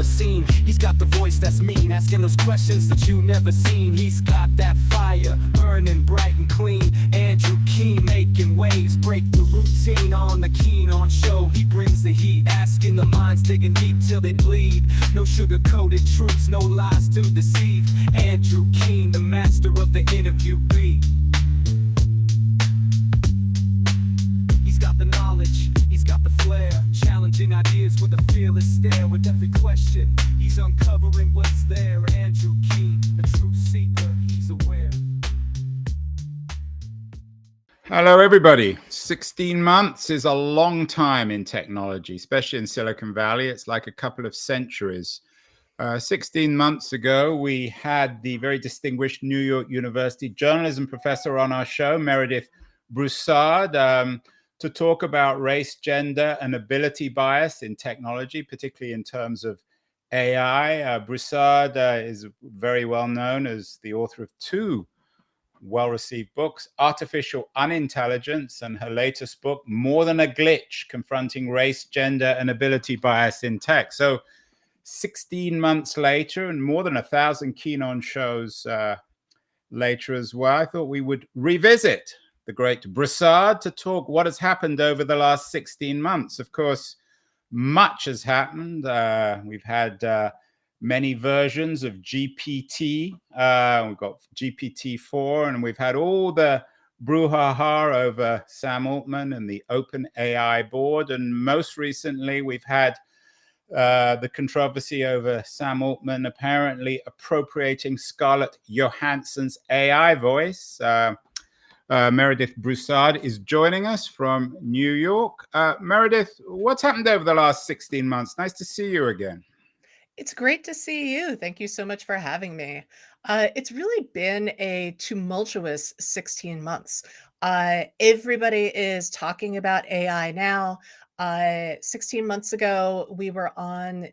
the scene. He's got the voice that's mean, asking those questions that you never seen. He's got that fire, burning bright and clean. Andrew Keen making waves, break the routine on the Keen on show. He brings the heat, asking the minds, digging deep till they bleed. No sugar-coated truths, no lies to deceive. Andrew Keen, the master of the interview beat. He's got the knowledge, he's got the flair, challenging ideas with a fearless stare. With every question, he's uncovering what's there. Andrew Keen, a truth seeker, he's aware. Hello, everybody. 16 months is a long time in technology, especially in Silicon Valley. It's like a couple of centuries. 16 months ago, we had the very distinguished New York University journalism professor on our show, Meredith Broussard, to talk about race, gender, and ability bias in technology, particularly in terms of AI. Broussard is very well known as the author of two well-received books, Artificial Unintelligence, and her latest book, More Than a Glitch, Confronting Race, Gender, and Ability Bias in Tech. So 16 months later, and more than 1,000 Keen on shows later as well, I thought we would revisit the great Broussard to talk what has happened over the last 16 months. Of course, much has happened. We've had many versions of GPT. We've got GPT-4, and we've had all the brouhaha over Sam Altman and the Open AI board. And most recently, we've had the controversy over Sam Altman apparently appropriating Scarlett Johansson's AI voice. Meredith Broussard is joining us from New York. Meredith, what's happened over the last 16 months? Nice to see you again. It's great to see you. Thank you so much for having me. It's really been a tumultuous 16 months. Everybody is talking about AI now. 16 months ago, we were on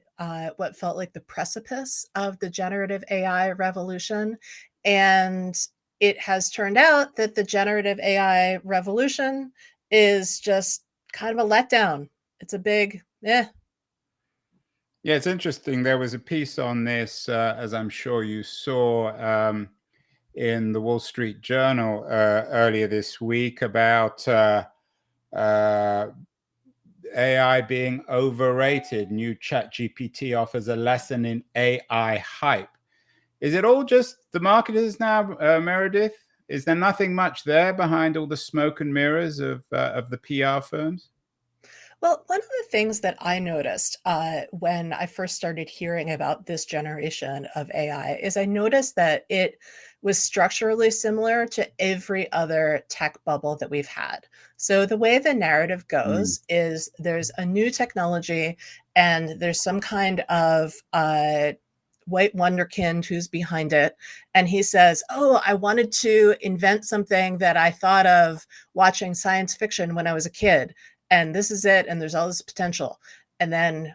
what felt like the precipice of the generative AI revolution. And it has turned out that the generative AI revolution is just kind of a letdown. It's a big, Yeah, it's interesting. There was a piece on this, as I'm sure you saw, in the Wall Street Journal earlier this week about AI being overrated. New ChatGPT offers a lesson in AI hype. Is it all just the marketers now, Meredith? Is there nothing much there behind all the smoke and mirrors of the PR firms? Well, one of the things that I noticed when I first started hearing about this generation of AI is I noticed that it was structurally similar to every other tech bubble that we've had. So the way the narrative goes is there's a new technology and there's some kind of white wonderkind who's behind it. And he says, oh, I wanted to invent something that I thought of watching science fiction when I was a kid. And this is it. And there's all this potential. And then,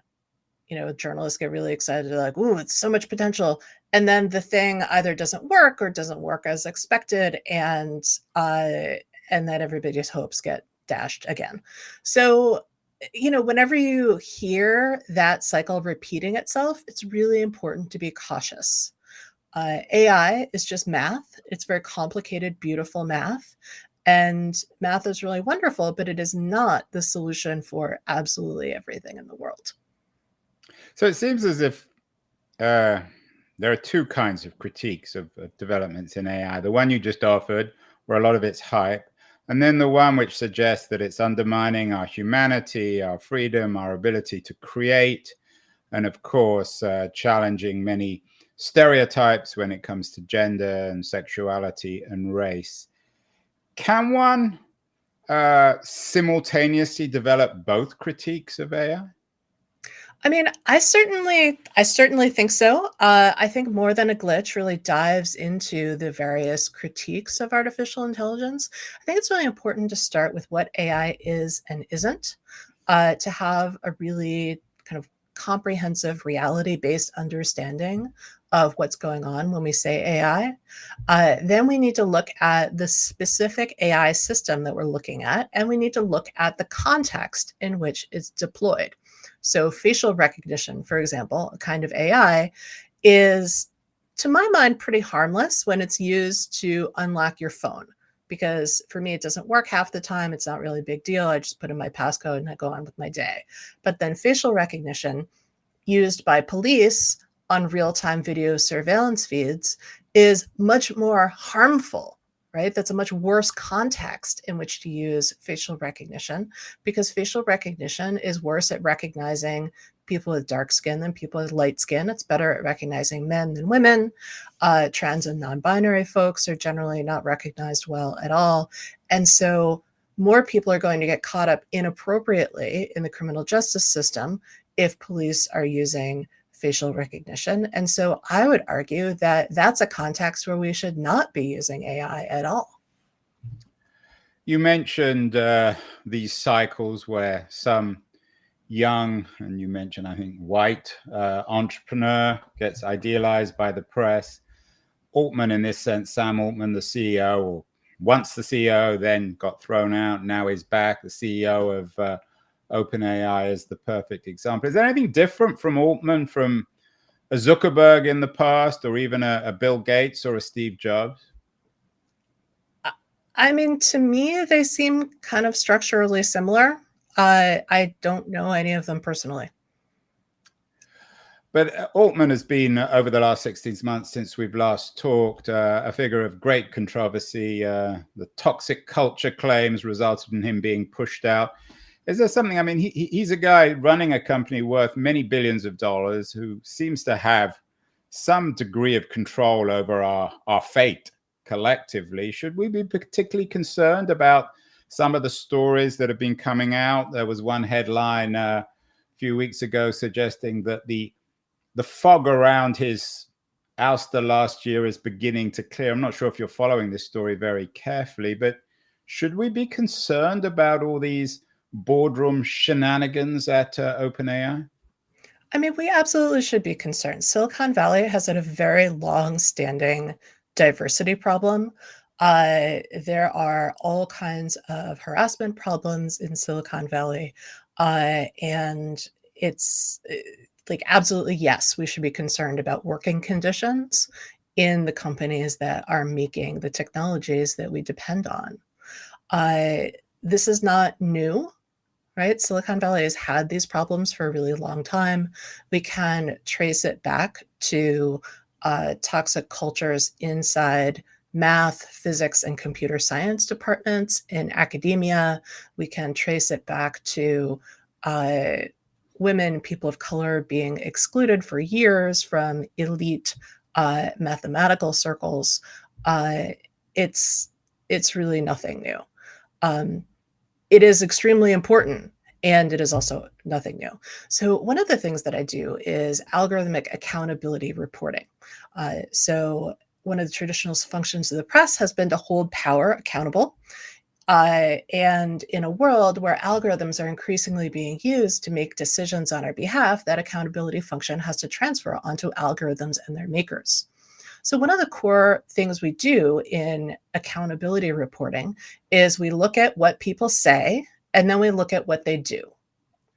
journalists get really excited. They're like, ooh, it's so much potential. And then the thing either doesn't work or doesn't work as expected. And then everybody's hopes get dashed again. So, whenever you hear that cycle repeating itself, it's really important to be cautious. AI is just math. It's very complicated, beautiful math. And math is really wonderful, but it is not the solution for absolutely everything in the world. So it seems as if there are two kinds of critiques of developments in AI. The one you just offered, where a lot of it's hype, and then the one which suggests that it's undermining our humanity, our freedom, our ability to create, and of course, challenging many stereotypes when it comes to gender and sexuality and race. Can one simultaneously develop both critiques of AI? I mean, I certainly think so. I think More Than a Glitch really dives into the various critiques of artificial intelligence. I think it's really important to start with what AI is and isn't, to have a really kind of comprehensive reality-based understanding of what's going on when we say AI. Then we need to look at the specific AI system that we're looking at, and we need to look at the context in which it's deployed. So facial recognition, for example, a kind of AI, is, to my mind, pretty harmless when it's used to unlock your phone. Because for me, it doesn't work half the time. It's not really a big deal. I just put in my passcode and I go on with my day. But then facial recognition used by police on real-time video surveillance feeds is much more harmful, right? That's a much worse context in which to use facial recognition, because facial recognition is worse at recognizing people with dark skin than people with light skin. It's better at recognizing men than women. Trans and non-binary folks are generally not recognized well at all. And so more people are going to get caught up inappropriately in the criminal justice system if police are using facial recognition. And so I would argue that that's a context where we should not be using AI at all. You mentioned these cycles where some young, and you mentioned, I think, white entrepreneur gets idealized by the press. Altman, in this sense, Sam Altman, the CEO, or once the CEO, then got thrown out, now he's back, the CEO of OpenAI is the perfect example. Is there anything different from Altman, from a Zuckerberg in the past, or even a Bill Gates or a Steve Jobs? I mean, to me, they seem kind of structurally similar. I don't know any of them personally. But Altman has been, over the last 16 months since we've last talked, a figure of great controversy. The toxic culture claims resulted in him being pushed out. Is there something, I mean, he's a guy running a company worth many billions of dollars who seems to have some degree of control over our fate collectively. Should we be particularly concerned about some of the stories that have been coming out? There was one headline a few weeks ago suggesting that the fog around his ouster last year is beginning to clear. I'm not sure if you're following this story very carefully, but should we be concerned about all these boardroom shenanigans at OpenAI? I mean, we absolutely should be concerned. Silicon Valley has had a very long-standing diversity problem. There are all kinds of harassment problems in Silicon Valley, and it's like, absolutely, yes, we should be concerned about working conditions in the companies that are making the technologies that we depend on. This is not new, right? Silicon Valley has had these problems for a really long time. We can trace it back to toxic cultures inside math, physics, and computer science departments in academia. We can trace it back to women, people of color being excluded for years from elite mathematical circles. It's really nothing new. It is extremely important, and it is also nothing new. So one of the things that I do is algorithmic accountability reporting. So one of the traditional functions of the press has been to hold power accountable. And in a world where algorithms are increasingly being used to make decisions on our behalf, that accountability function has to transfer onto algorithms and their makers. So one of the core things we do in accountability reporting is we look at what people say, and then we look at what they do,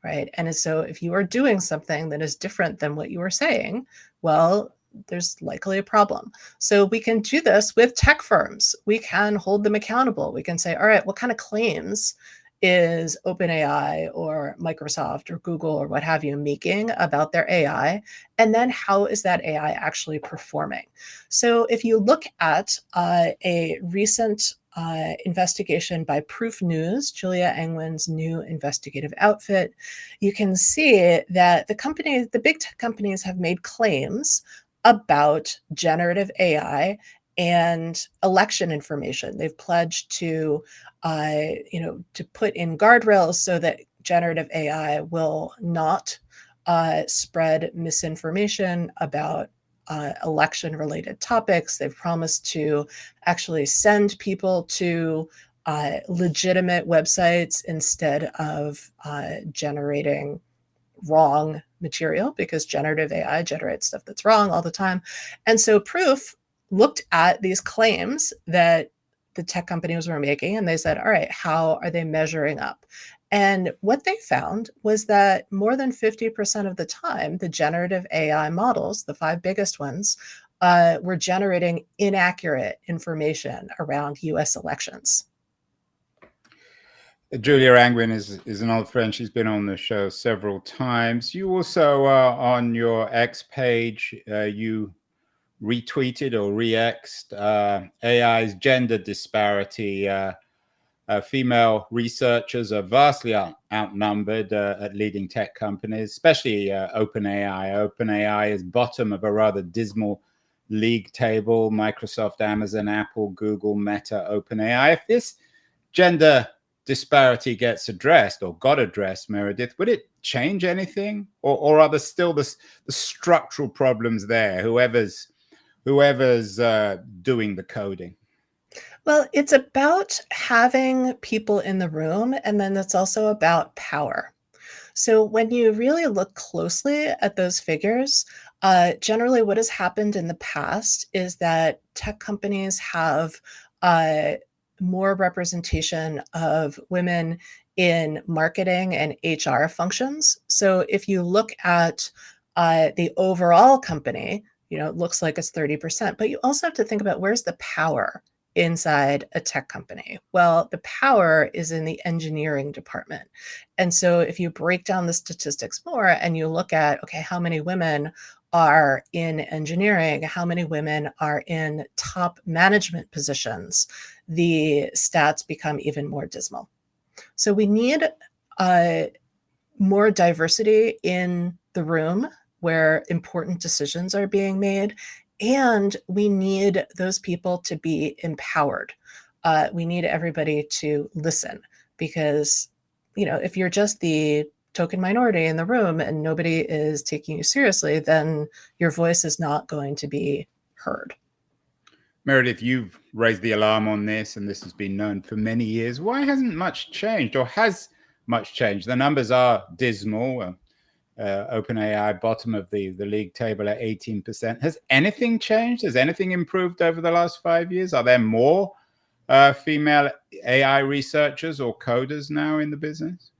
right? And so if you are doing something that is different than what you are saying, well, there's likely a problem. So we can do this with tech firms. We can hold them accountable. We can say, all right, what kind of claims is OpenAI or Microsoft or Google or what have you making about their AI? And then how is that AI actually performing? So if you look at a recent investigation by Proof News, Julia Angwin's new investigative outfit, you can see that the big tech companies have made claims about generative AI and election information. They've pledged to put in guardrails so that generative AI will not spread misinformation about election-related topics. They've promised to actually send people to legitimate websites instead of generating wrong material, because generative AI generates stuff that's wrong all the time. And so Proof looked at these claims that the tech companies were making, and they said, all right, how are they measuring up? And what they found was that more than 50% of the time, the generative AI models, the 5 biggest ones, were generating inaccurate information around US elections. Julia Angwin is an old friend. She's been on the show several times. You also, on your X page, you retweeted or re-X'd AI's gender disparity. Female researchers are vastly outnumbered at leading tech companies, especially OpenAI. OpenAI is bottom of a rather dismal league table. Microsoft, Amazon, Apple, Google, Meta, OpenAI. If this gender disparity gets addressed or got addressed, Meredith, would it change anything? Or are there still the structural problems there, whoever's doing the coding? Well, it's about having people in the room, and then it's also about power. So when you really look closely at those figures, generally what has happened in the past is that tech companies have more representation of women in marketing and HR functions. So if you look at the overall company, it looks like it's 30%, but you also have to think about where's the power inside a tech company. Well, the power is in the engineering department. And so if you break down the statistics more and you look at, okay, how many women are in engineering, how many women are in top management positions, the stats become even more dismal. So we need more diversity in the room where important decisions are being made. And we need those people to be empowered. We need everybody to listen because, if you're just the token minority in the room and nobody is taking you seriously, then your voice is not going to be heard. Meredith, you've raised the alarm on this, and this has been known for many years. Why hasn't much changed, or has much changed? The numbers are dismal. OpenAI bottom of the league table at 18%. Has anything changed? Has anything improved over the last 5 years? Are there more female AI researchers or coders now in the business?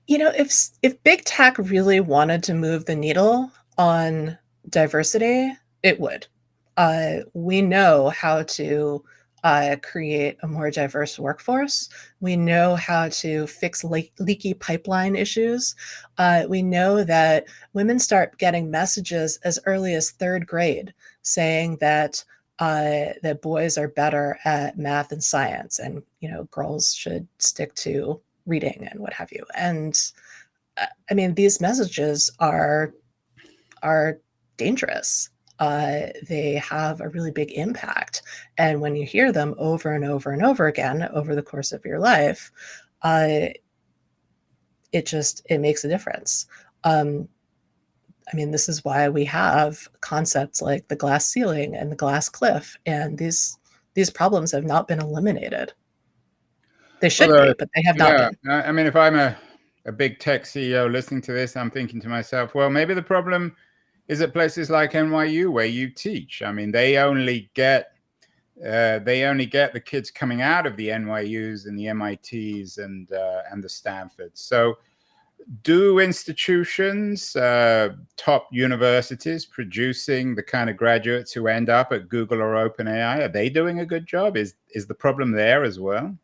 If big tech really wanted to move the needle on diversity, it would. We know how to create a more diverse workforce. We know how to fix leaky pipeline issues. We know that women start getting messages as early as 3rd grade saying that boys are better at math and science, and girls should stick to reading and what have you. And I mean, these messages are dangerous. They have a really big impact. And when you hear them over and over and over again over the course of your life, it makes a difference. I mean, this is why we have concepts like the glass ceiling and the glass cliff, and these problems have not been eliminated. They should be, but they have not been. I mean, if I'm a big tech CEO listening to this, I'm thinking to myself, well, maybe the problem is at places like NYU where you teach. I mean, they only get the kids coming out of the NYUs and the MITs and the Stanfords. So do institutions, top universities producing the kind of graduates who end up at Google or OpenAI, are they doing a good job? Is the problem there as well?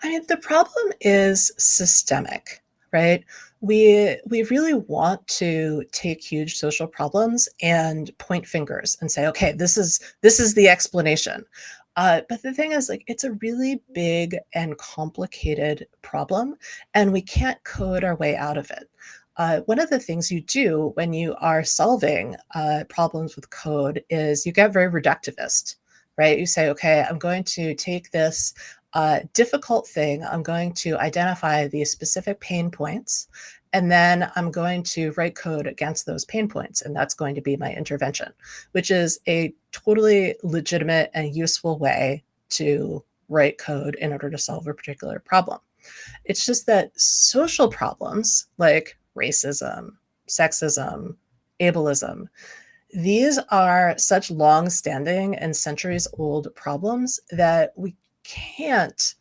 I mean, the problem is systemic, right? We really want to take huge social problems and point fingers and say, okay, this is the explanation. But the thing is, it's a really big and complicated problem, and we can't code our way out of it. One of the things you do when you are solving problems with code is you get very reductivist, right? You say, okay, I'm going to take this difficult thing. I'm going to identify the specific pain points, and then I'm going to write code against those pain points. And that's going to be my intervention, which is a totally legitimate and useful way to write code in order to solve a particular problem. It's just that social problems like racism, sexism, ableism, these are such long-standing and centuries-old problems that we can't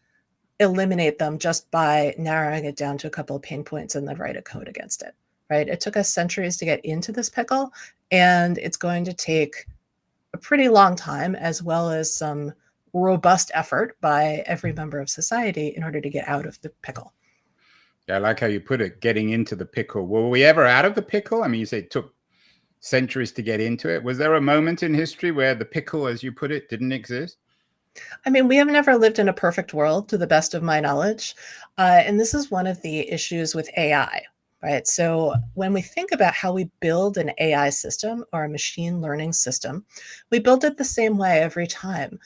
eliminate them just by narrowing it down to a couple of pain points and then write a code against it, right? It took us centuries to get into this pickle, and it's going to take a pretty long time, as well as some robust effort by every member of society in order to get out of the pickle. Yeah, I like how you put it, getting into the pickle. Were we ever out of the pickle? I mean, you say it took centuries to get into it. Was there a moment in history where the pickle, as you put it, didn't exist? I mean, we have never lived in a perfect world, to the best of my knowledge. And this is one of the issues with AI, right? So when we think about how we build an AI system or a machine learning system, we build it the same way every time.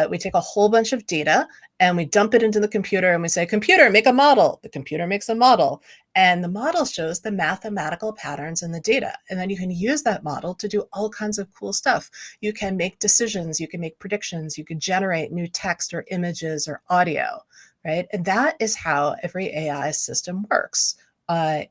We take a whole bunch of data and we dump it into the computer and we say, computer, make a model. The computer makes a model. And the model shows the mathematical patterns in the data. And then you can use that model to do all kinds of cool stuff. You can make decisions, you can make predictions, you can generate new text or images or audio, right? And that is how every AI system works,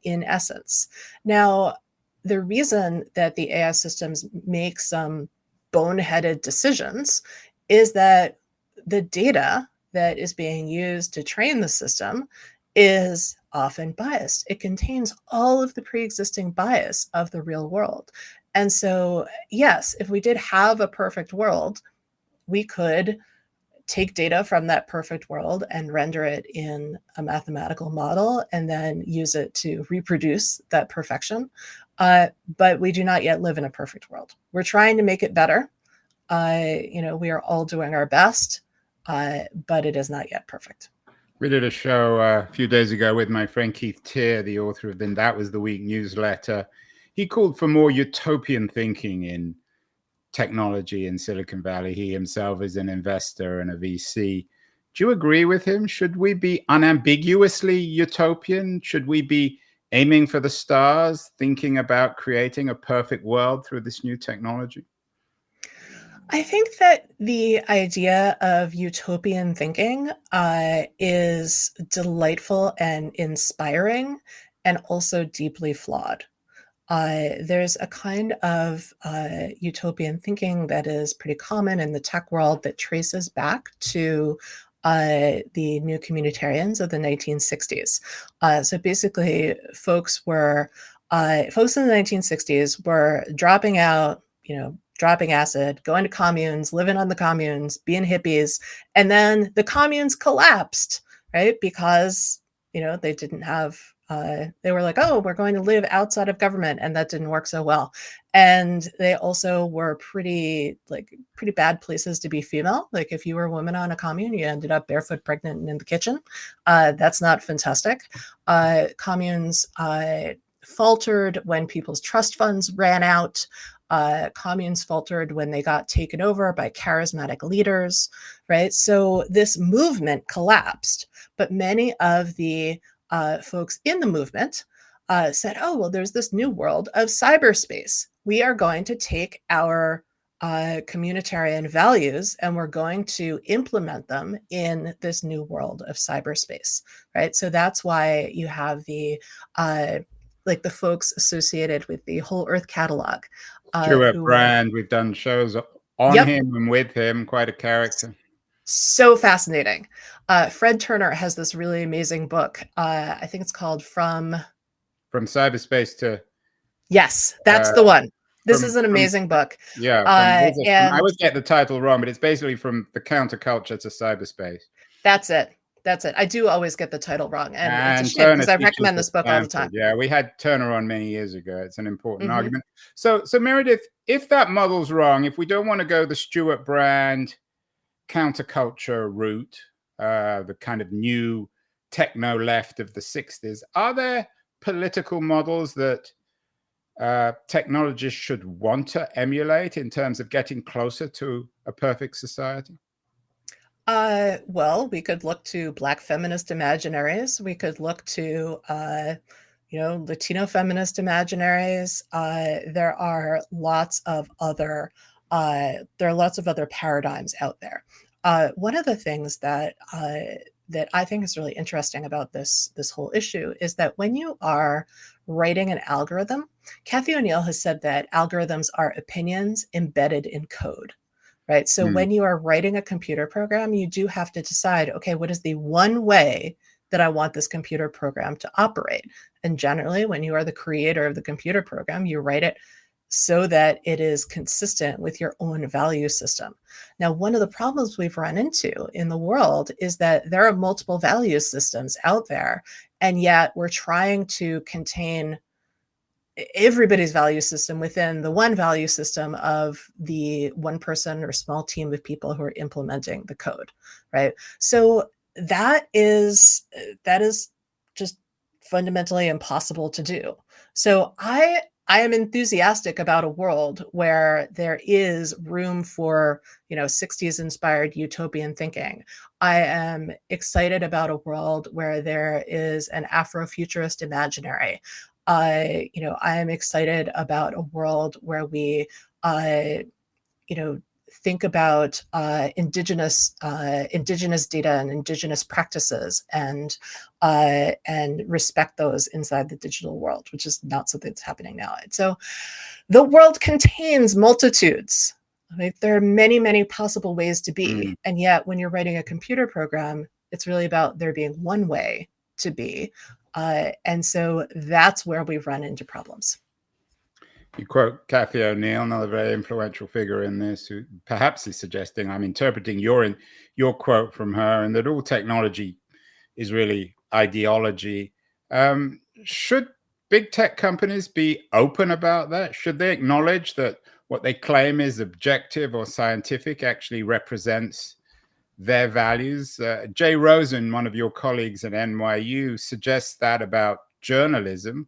in essence. Now, the reason that the AI systems make some boneheaded decisions is that the data that is being used to train the system is often biased. It contains all of the pre-existing bias of the real world. And so, yes, if we did have a perfect world, we could take data from that perfect world and render it in a mathematical model and then use it to reproduce that perfection. But we do not yet live in a perfect world. We're trying to make it better. We are all doing our best, but it is not yet perfect. We did a show a few days ago with my friend Keith Teare, the author of the That Was the Week newsletter. He called for more utopian thinking in technology in Silicon Valley. He himself is an investor and a VC. Do you agree with him? Should we be unambiguously utopian? Should we be aiming for the stars, thinking about creating a perfect world through this new technology? I think that the idea of utopian thinking is delightful and inspiring, and also deeply flawed. There's a kind of utopian thinking that is pretty common in the tech world that traces back to the new communitarians of the 1960s. So basically, folks in the 1960s were dropping out, dropping acid, going to communes, living on the communes, being hippies, and then the communes collapsed, right? Because they didn't have. They were like, oh, we're going to live outside of government, and that didn't work so well. And they also were pretty bad places to be female. Like if you were a woman on a commune, you ended up barefoot, pregnant, and in the kitchen. That's not fantastic. Communes faltered when people's trust funds ran out. Communes faltered when they got taken over by charismatic leaders, right? So this movement collapsed, but many of the folks in the movement said, oh, well, there's this new world of cyberspace. We are going to take our communitarian values and we're going to implement them in this new world of cyberspace, right? So that's why you have the folks associated with the Whole Earth Catalog. Stuart Brand, we've done shows on him and with him, quite a character. So fascinating. Fred Turner has this really amazing book. I think it's called From Cyberspace to... Yes, that's the one. This is an amazing book. Yeah. I always get the title wrong, but it's basically From the Counterculture to Cyberspace. That's it. I do always get the title wrong. And it's a shame because I recommend this book all the time. Yeah, we had Turner on many years ago. It's an important argument. So Meredith, if that model's wrong, if we don't want to go the Stuart Brand counterculture route, the kind of new techno left of the 60s, are there political models that technologists should want to emulate in terms of getting closer to a perfect society? Well, we could look to Black feminist imaginaries. We could look to, Latino feminist imaginaries. There are lots of other paradigms out there. One of the things that I think is really interesting about this whole issue is that when you are writing an algorithm, Cathy O'Neil has said that algorithms are opinions embedded in code. right? So when you are writing a computer program, you do have to decide, okay, what is the one way that I want this computer program to operate? And generally, when you are the creator of the computer program, you write it so that it is consistent with your own value system. Now, one of the problems we've run into in the world is that there are multiple value systems out there, and yet we're trying to contain everybody's value system within the one value system of the one person or small team of people who are implementing the code, right? So that is just fundamentally impossible to do. So I am enthusiastic about a world where there is room for, 60s inspired utopian thinking. I am excited about a world where there is an Afrofuturist imaginary. I am excited about a world where we, think about indigenous data and indigenous practices and respect those inside the digital world, which is not something that's happening now. And so the world contains multitudes. Right? There are many, many possible ways to be. And yet when you're writing a computer program, it's really about there being one way to be. And so that's where we run into problems. You quote Kathy O'Neill, another very influential figure in this, who perhaps is suggesting, I'm interpreting your quote from her, and that all technology is really ideology. Should big tech companies be open about that? Should they acknowledge that what they claim is objective or scientific actually represents their values? Jay Rosen, one of your colleagues at NYU, suggests that about journalism.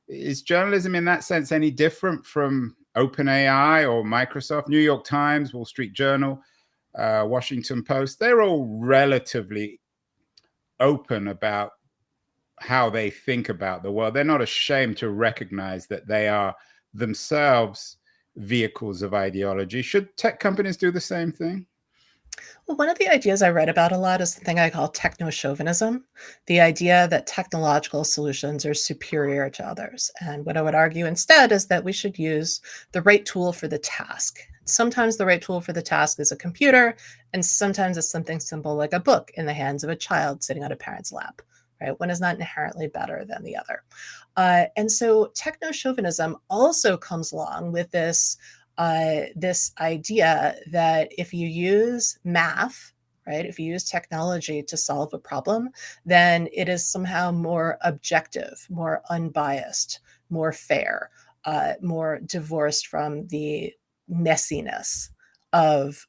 Is journalism in that sense any different from OpenAI or Microsoft? New York Times, Wall Street Journal, Washington Post, they're all relatively open about how they think about the world. They're not ashamed to recognize that they are themselves vehicles of ideology. Should tech companies do the same thing? Well, one of the ideas I read about a lot is the thing I call techno-chauvinism, the idea that technological solutions are superior to others. And what I would argue instead is that we should use the right tool for the task. Sometimes the right tool for the task is a computer, and sometimes it's something simple like a book in the hands of a child sitting on a parent's lap. Right? One is not inherently better than the other. And so techno-chauvinism also comes along with this idea that if you use math, right, if you use technology to solve a problem, then it is somehow more objective, more unbiased, more fair, more divorced from the messiness of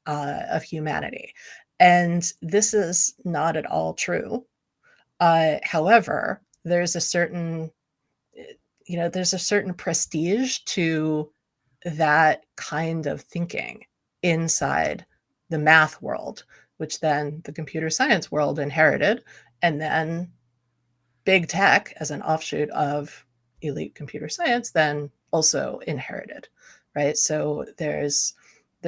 humanity. And this is not at all true. However, there's a certain prestige to that kind of thinking inside the math world, which then the computer science world inherited, and then big tech, as an offshoot of elite computer science, then also inherited, right? So there's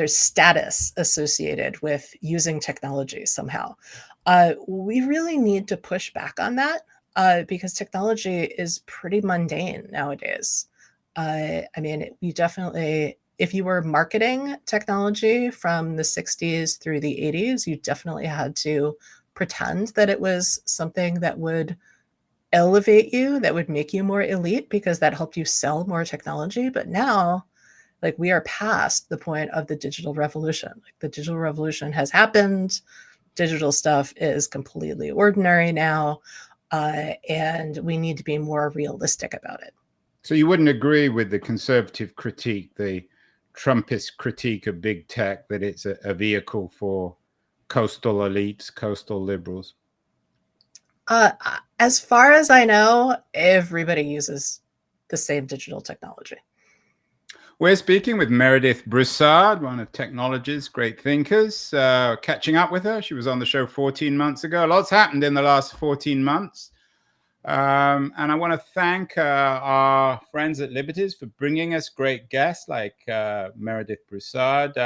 status associated with using technology somehow. We really need to push back on that because technology is pretty mundane nowadays. I mean, you definitely, if you were marketing technology from the 60s through the 80s, you definitely had to pretend that it was something that would elevate you, that would make you more elite because that helped you sell more technology. But now, like, we are past the point of the digital revolution. Like, the digital revolution has happened. Digital stuff is completely ordinary now. And we need to be more realistic about it. So you wouldn't agree with the conservative critique, the Trumpist critique of big tech, that it's a vehicle for coastal elites, coastal liberals? As far as I know, everybody uses the same digital technology. We're speaking with Meredith Broussard, one of technology's great thinkers. Catching up with her. She was on the show 14 months ago. A lot's happened in the last 14 months. And I want to thank our friends at Liberties for bringing us great guests like Meredith Broussard.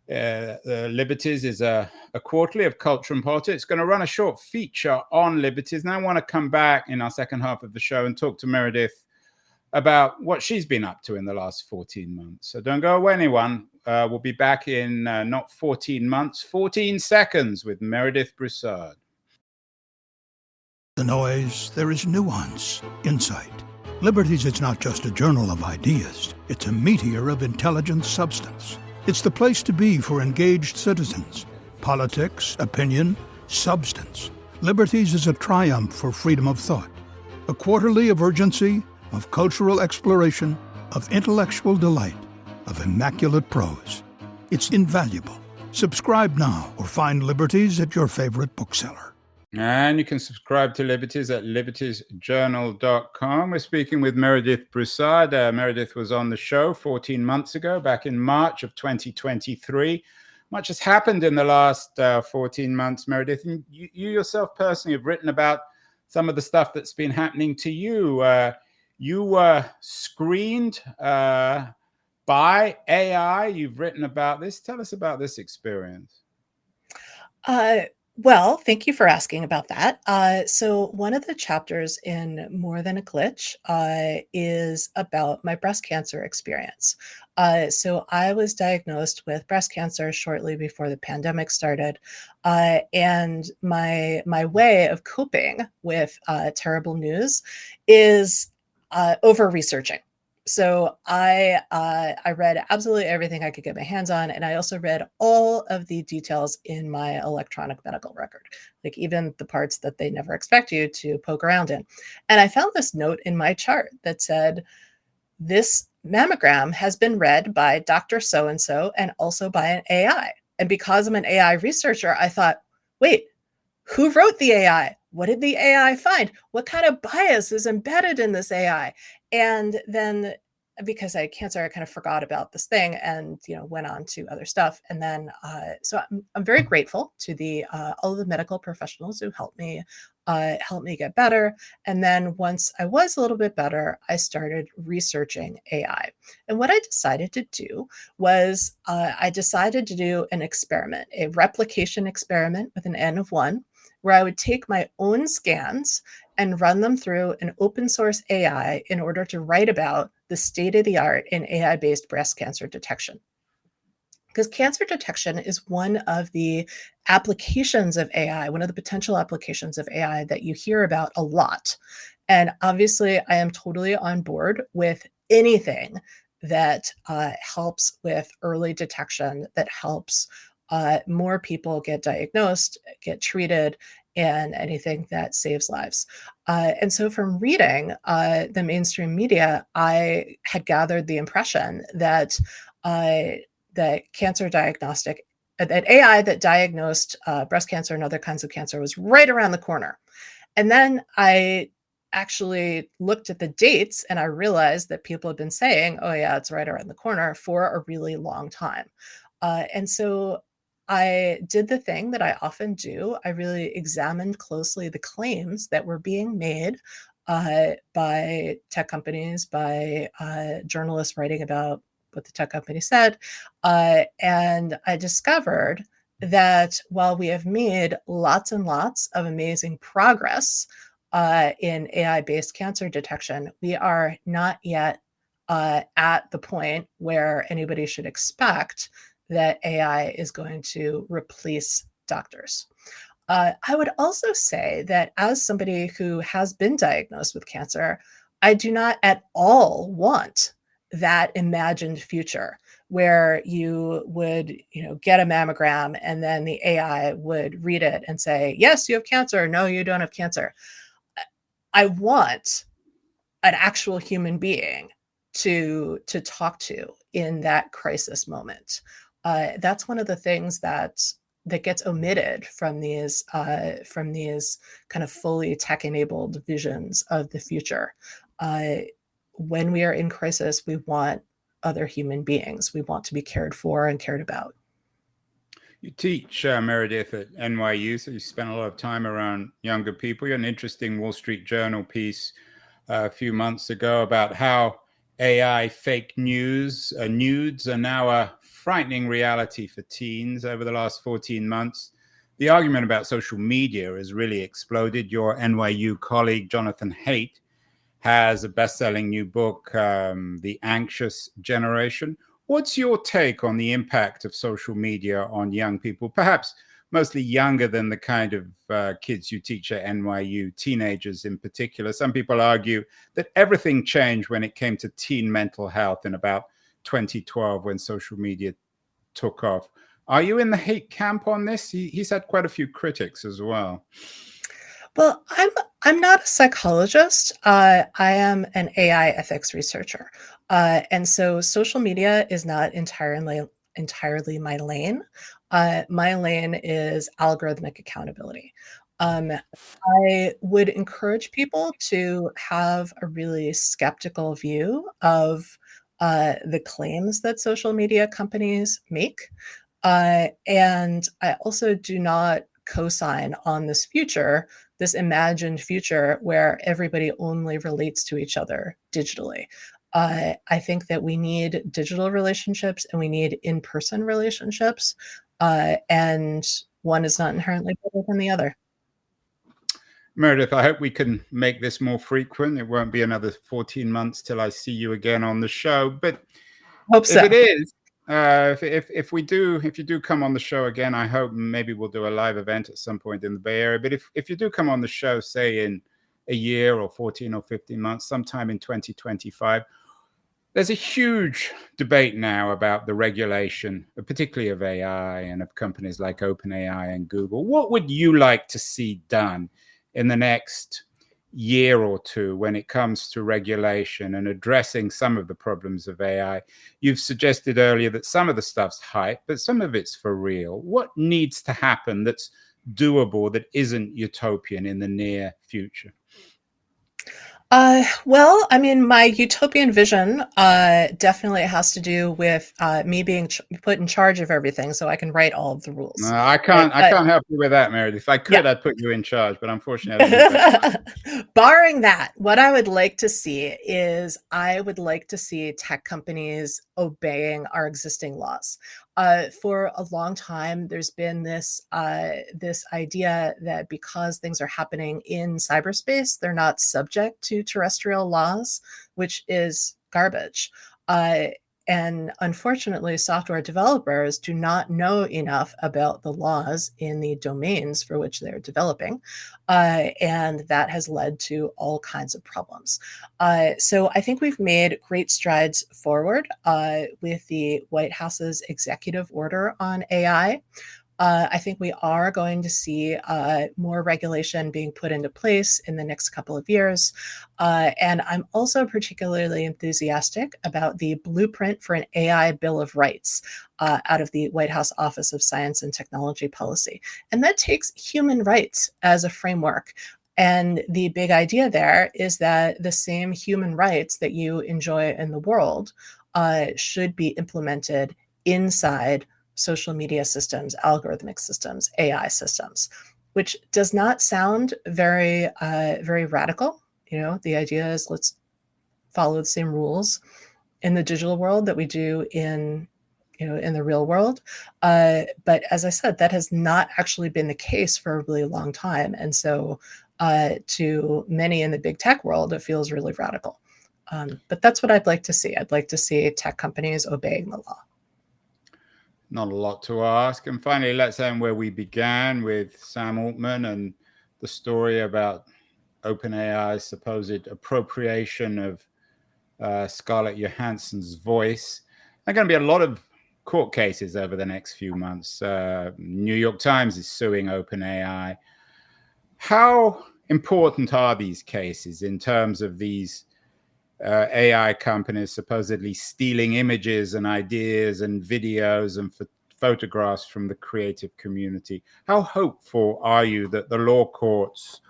Liberties is a quarterly of culture and politics. It's going to run a short feature on Liberties. And I want to come back in our second half of the show and talk to Meredith about what she's been up to in the last 14 months. So don't go away, anyone. We'll be back in not 14 months, 14 seconds with Meredith Broussard. The noise, there is nuance, insight. Liberties is not just a journal of ideas. It's a meteor of intelligent substance. It's the place to be for engaged citizens. Politics, opinion, substance. Liberties is a triumph for freedom of thought. A quarterly of urgency, of cultural exploration, of intellectual delight, of immaculate prose. It's invaluable. Subscribe now or find Liberties at your favorite bookseller. And you can subscribe to Liberties at libertiesjournal.com. We're speaking with Meredith Broussard. Meredith was on the show 14 months ago, back in March of 2023. Much has happened in the last 14 months, Meredith. And you yourself personally have written about some of the stuff that's been happening to you. You were screened by AI. You've written about this. Tell us about this experience. Well, thank you for asking about that. So one of the chapters in More Than a Glitch is about my breast cancer experience. So I was diagnosed with breast cancer shortly before the pandemic started. And my way of coping with terrible news is over-researching. So I read absolutely everything I could get my hands on, and I also read all of the details in my electronic medical record, like even the parts that they never expect you to poke around in. And I found this note in my chart that said, this mammogram has been read by Dr. So-and-so and also by an AI. And because I'm an AI researcher, I thought, wait, who wrote the AI? What did the AI find? What kind of bias is embedded in this AI? And then because I had cancer, I kind of forgot about this thing and, went on to other stuff. And then, so I'm very grateful to all of the medical professionals who helped me get better. And then once I was a little bit better, I started researching AI. And what I decided to do was I decided to do an experiment, a replication experiment with an N of 1, where I would take my own scans and run them through an open source AI in order to write about the state of the art in AI-based breast cancer detection. Because cancer detection is one of the applications of AI, one of the potential applications of AI that you hear about a lot. And obviously, I am totally on board with anything that helps with early detection, that helps more people get diagnosed, get treated, and anything that saves lives. And so from reading the mainstream media, I had gathered the impression that that cancer diagnostic, that AI that diagnosed breast cancer and other kinds of cancer was right around the corner. And then I actually looked at the dates and I realized that people have been saying, oh yeah, it's right around the corner for a really long time. And so I did the thing that I often do. I really examined closely the claims that were being made by tech companies, by journalists writing about what the tech company said. And I discovered that while we have made lots and lots of amazing progress in AI-based cancer detection, we are not yet at the point where anybody should expect that AI is going to replace doctors. I would also say that as somebody who has been diagnosed with cancer, I do not at all want that imagined future where you would, get a mammogram and then the AI would read it and say, yes, you have cancer. No, you don't have cancer. I want an actual human being to talk to in that crisis moment. That's one of the things that gets omitted from these kind of fully tech-enabled visions of the future. When we are in crisis, we want other human beings. We want to be cared for and cared about. You teach, Meredith, at NYU, so you spent a lot of time around younger people. You had an interesting Wall Street Journal piece a few months ago about how AI fake news, nudes are now a frightening reality for teens over the last 14 months. The argument about social media has really exploded. Your NYU colleague, Jonathan Haidt, has a best-selling new book, The Anxious Generation. What's your take on the impact of social media on young people, perhaps mostly younger than the kind of kids you teach at NYU, teenagers in particular? Some people argue that everything changed when it came to teen mental health in about 2012 when social media took off. Are you in the hate camp on this? He's had quite a few critics as well. Well, I'm not a psychologist. I am an AI ethics researcher, and so social media is not entirely my lane. My lane is algorithmic accountability. I would encourage people to have a really skeptical view of the claims that social media companies make. And I also do not co-sign on this future, this imagined future where everybody only relates to each other digitally. I think that we need digital relationships and we need in-person relationships, and one is not inherently better than the other. Meredith, I hope we can make this more frequent. It won't be another 14 months till I see you again on the show. But Hope so. if it is, if you do come on the show again, I hope maybe we'll do a live event at some point in the Bay Area. But if you do come on the show, say in a year or 14 or 15 months, sometime in 2025, there's a huge debate now about the regulation, particularly of AI and of companies like OpenAI and Google. What would you like to see done in the next year or two when it comes to regulation and addressing some of the problems of AI? You've suggested earlier that some of the stuff's hype, but some of it's for real. What needs to happen that's doable, that isn't utopian in the near future? Well, I mean, my utopian vision definitely has to do with me being put in charge of everything, so I can write all of the rules. I can't help you with that, Meredith. If I could, I'd put you in charge, but unfortunately, I don't think so. Barring that, what I would like to see is I would like to see tech companies obeying our existing laws. For a long time, there's been this idea that because things are happening in cyberspace, they're not subject to terrestrial laws, which is garbage. And unfortunately, software developers do not know enough about the laws in the domains for which they're developing. And that has led to all kinds of problems. So I think we've made great strides forward with the White House's executive order on AI. I think we are going to see more regulation being put into place in the next couple of years. And I'm also particularly enthusiastic about the blueprint for an AI Bill of Rights out of the White House Office of Science and Technology Policy. And that takes human rights as a framework. And the big idea there is that the same human rights that you enjoy in the world should be implemented inside social media systems, algorithmic systems, AI systems, which does not sound very radical. You know, the idea is let's follow the same rules in the digital world that we do in the real world. But as I said, that has not actually been the case for a really long time. And so to many in the big tech world, it feels really radical. But that's what I'd like to see. I'd like to see tech companies obeying the law. Not a lot to ask. And finally, let's end where we began with Sam Altman and the story about OpenAI's supposed appropriation of Scarlett Johansson's voice. There are going to be a lot of court cases over the next few months. New York Times is suing OpenAI. How important are these cases in terms of these AI companies supposedly stealing images and ideas and videos and photographs from the creative community? How hopeful are you that the law courts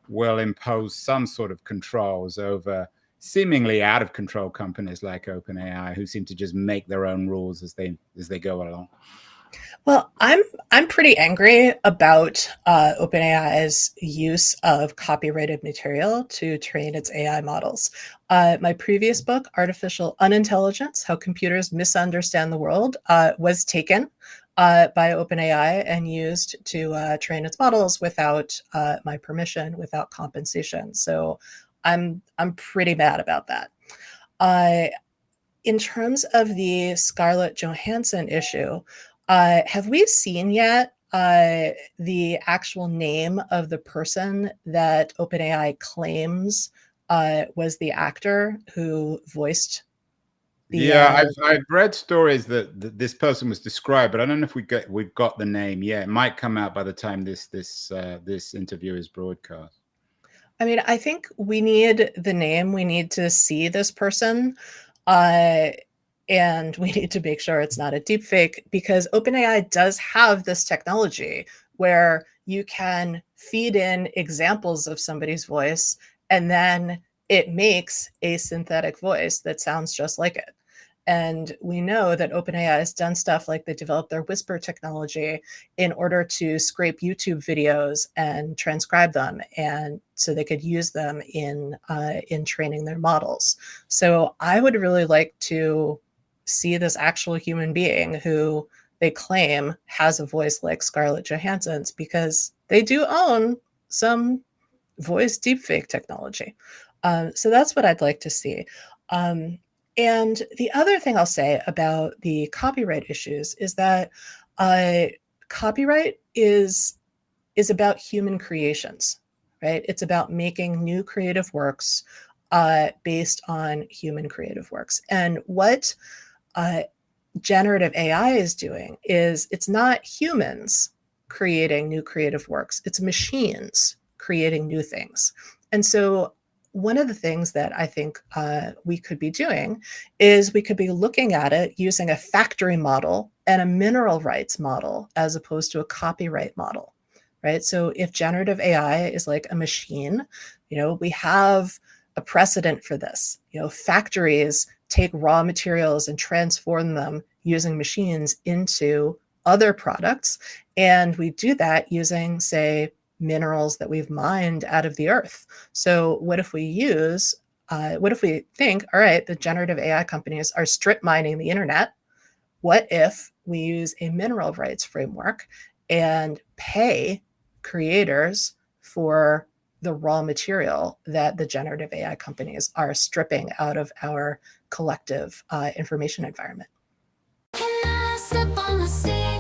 will impose some sort of controls over seemingly out of control companies like OpenAI, who seem to just make their own rules as they go along? Well, I'm pretty angry about OpenAI's use of copyrighted material to train its AI models. My previous book, Artificial Unintelligence: How Computers Misunderstand the World, was taken by OpenAI and used to train its models without my permission, without compensation. So I'm pretty mad about that. in terms of the Scarlett Johansson issue, have we seen yet the actual name of the person that OpenAI claims was the actor who voiced the? Yeah, I've read stories that this person was described, but I don't know if we've got the name yet. It might come out by the time this interview is broadcast. I mean, I think we need the name. We need to see this person. And we need to make sure it's not a deepfake, because OpenAI does have this technology where you can feed in examples of somebody's voice, and then it makes a synthetic voice that sounds just like it. And we know that OpenAI has done stuff like they developed their Whisper technology in order to scrape YouTube videos and transcribe them, and so they could use them in training their models. So I would really like to see this actual human being who they claim has a voice like Scarlett Johansson's, because they do own some voice deepfake technology. So that's what I'd like to see. And the other thing I'll say about the copyright issues is that copyright is about human creations, right? It's about making new creative works based on human creative works. And what generative AI is doing is it's not humans creating new creative works, it's machines creating new things. And so one of the things that I think we could be doing is we could be looking at it using a factory model and a mineral rights model as opposed to a copyright model, right? So if generative AI is like a machine, we have a precedent for this. Factories take raw materials and transform them using machines into other products. And we do that using, say, minerals that we've mined out of the earth. So what if we think, all right, the generative AI companies are strip mining the internet? What if we use a mineral rights framework and pay creators for the raw material that the generative AI companies are stripping out of our collective information environment? Can I step on the scene?